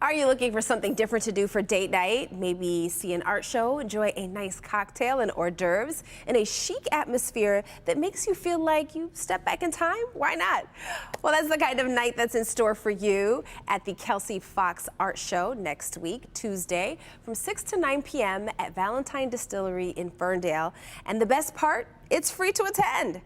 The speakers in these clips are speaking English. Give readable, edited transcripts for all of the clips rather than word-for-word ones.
Are you looking for something different to do for date night? Maybe see an art show, enjoy a nice cocktail and hors d'oeuvres in a chic atmosphere that makes you feel like you step back in time? Why not? Well, that's the kind of night that's in store for you at the Kelsey Fox Art Show next week, Tuesday, from 6 to 9 p.m. at Valentine Distillery in Ferndale. And the best part, it's free to attend.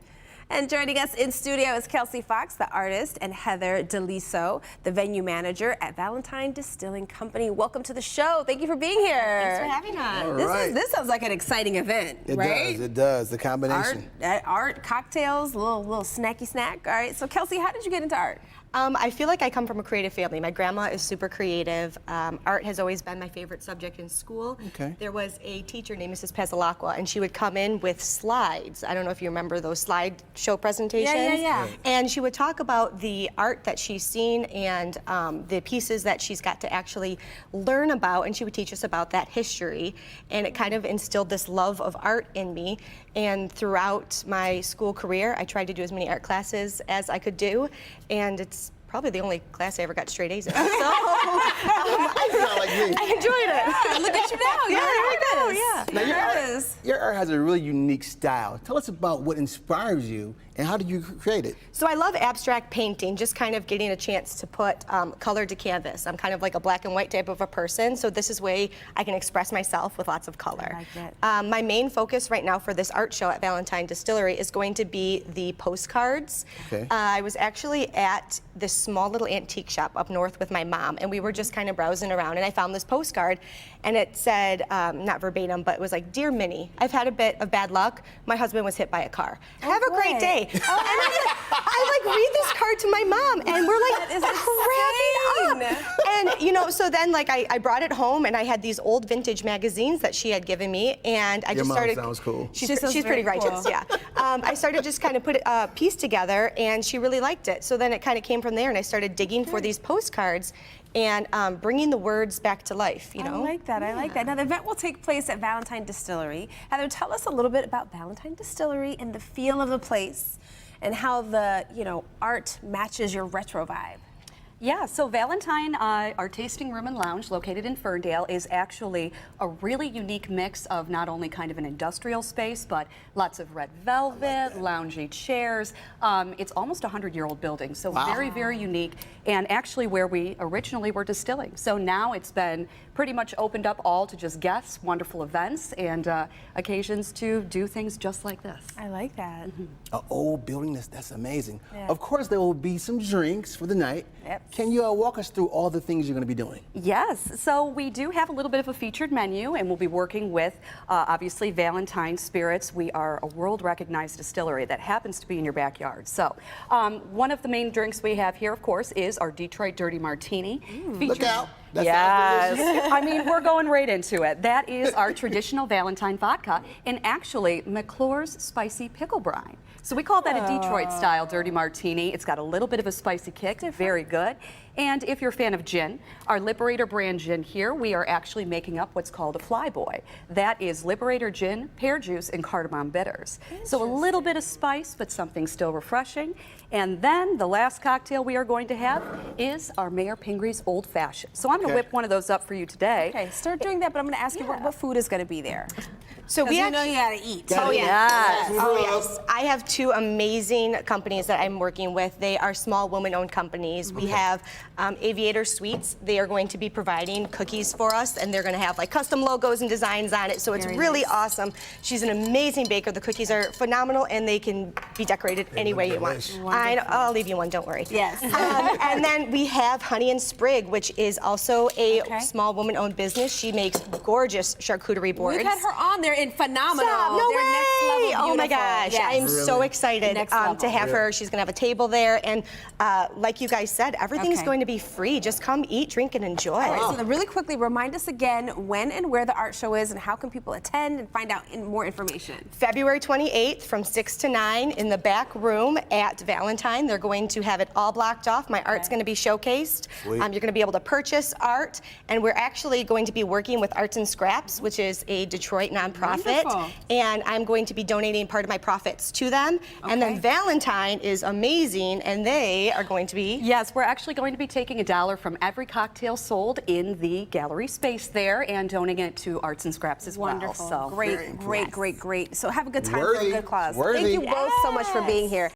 And joining us in studio is Kelsey Fox, the artist, and Heather DeLiso, the venue manager at Valentine Distilling Company. Welcome to the show. Thank you for being here. Thanks for having us. All right. This sounds like an exciting event, right? It does. The combination. Art, cocktails, little snacky snack. All right. So Kelsey, how did you get into art? I feel like I come from a creative family. My grandma is super creative. Art has always been my favorite subject in school. Okay. There was a teacher named Mrs. Pesalacqua, and she would come in with slides. I don't know if you remember those slide show presentations. Yeah. And she would talk about the art that she's seen and the pieces that she's got to actually learn about, and she would teach us about that history. And it kind of instilled this love of art in me. And throughout my school career, I tried to do as many art classes as I could do, and it's probably the only class I ever got straight A's in. So I enjoyed it. Yeah, look at you now. Yeah, there we go. Yeah. Now, your art has a really unique style. Tell us about what inspires you and how did you create it? So I love abstract painting, just kind of getting a chance to put color to canvas. I'm kind of like a black and white type of a person, so this is way I can express myself with lots of color. I like it. My main focus right now for this art show at Valentine Distillery is going to be the postcards. Okay. I was actually at this small little antique shop up north with my mom, and we were just kind of browsing around, and I found this postcard, and it said, not verbatim, but it was like, "Dear Minnie, I've had a bit of bad luck. My husband was hit by a car. Have a great day." And I like read this card to my mom, and we're like cracking up. And so then like I brought it home, and I had these old vintage magazines that she had given me, and I Your just mom started. sounds cool. She's pretty righteous, yeah. I started just kind of put a piece together, and she really liked it. So then it kind of came from there, and I started digging for these postcards and bringing the words back to life, I like that. I like that. Now, the event will take place at Valentine Distillery. Heather, tell us a little bit about Valentine Distillery and the feel of the place and how the, art matches your retro vibe. Yeah, so Valentine, our tasting room and lounge located in Ferndale, is actually a really unique mix of not only kind of an industrial space, but lots of red velvet, loungy chairs. It's almost a 100-year-old building, so very, very unique, and actually where we originally were distilling. So now it's been pretty much opened up all to just guests, wonderful events, and occasions to do things just like this. I like that. An old building, that's amazing. Yeah. Of course, there will be some drinks for the night. Yep. Can you walk us through all the things you're going to be doing? Yes, so we do have a little bit of a featured menu, and we'll be working with, obviously, Valentine Spirits. We are a world-recognized distillery that happens to be in your backyard. So one of the main drinks we have here, of course, is our Detroit Dirty Martini. Look out. That Yes, sounds delicious. I mean, we're going right into it. That is our traditional Valentine vodka, and actually McClure's Spicy Pickle Brine. So we call that a Detroit-style Dirty Martini. It's got a little bit of a spicy kick, very good. And if you're a fan of gin, our Liberator brand gin here, we are actually making up what's called a Flyboy. That is Liberator gin, pear juice, and cardamom bitters. So a little bit of spice, but something still refreshing. And then the last cocktail we are going to have is our Mayor Pingree's Old Fashioned. So I'm going to whip one of those up for you today. Okay, start doing that, but I'm going to ask you what food is going to be there. So we you know you got to eat. Oh, yeah. Yes. Oh, yes. I have two amazing companies that I'm working with. They are small woman-owned companies. We have Aviator Sweets. They are going to be providing cookies for us, and they're going to have like custom logos and designs on it, so it's really awesome. She's an amazing baker. The cookies are phenomenal, and they can be decorated any way you want. I'll leave you one, don't worry. Yes. And then we have Honey and Sprig, which is also a small woman-owned business. She makes gorgeous charcuterie boards. We've had her on there in phenomenal. No They're way! next level Oh my beautiful. gosh, Yes. I'm so excited Next to level. have her. She's gonna have a table there, and like you guys said, everything's going to be free. Just come eat, drink, and enjoy. All right, so then really quickly, remind us again when and where the art show is and how can people attend and find out more information. February 28th from 6 to 9 in the back room at Valentine. They're going to have it all blocked off. My art's going to be showcased. You're going to be able to purchase art, and we're actually going to be working with Arts and Scraps, which is a Detroit nonprofit. Wonderful. And I'm going to be donating part of my profits to them. And then Valentine is amazing, and they are going to be... Yes, we're actually going to be be taking $1 from every cocktail sold in the gallery space there and donating it to Arts and Scraps as Wonderful. well. So Great, great, great, great. So have a good time for Worthy. a good cause. Worthy. Thank you both so much for being here.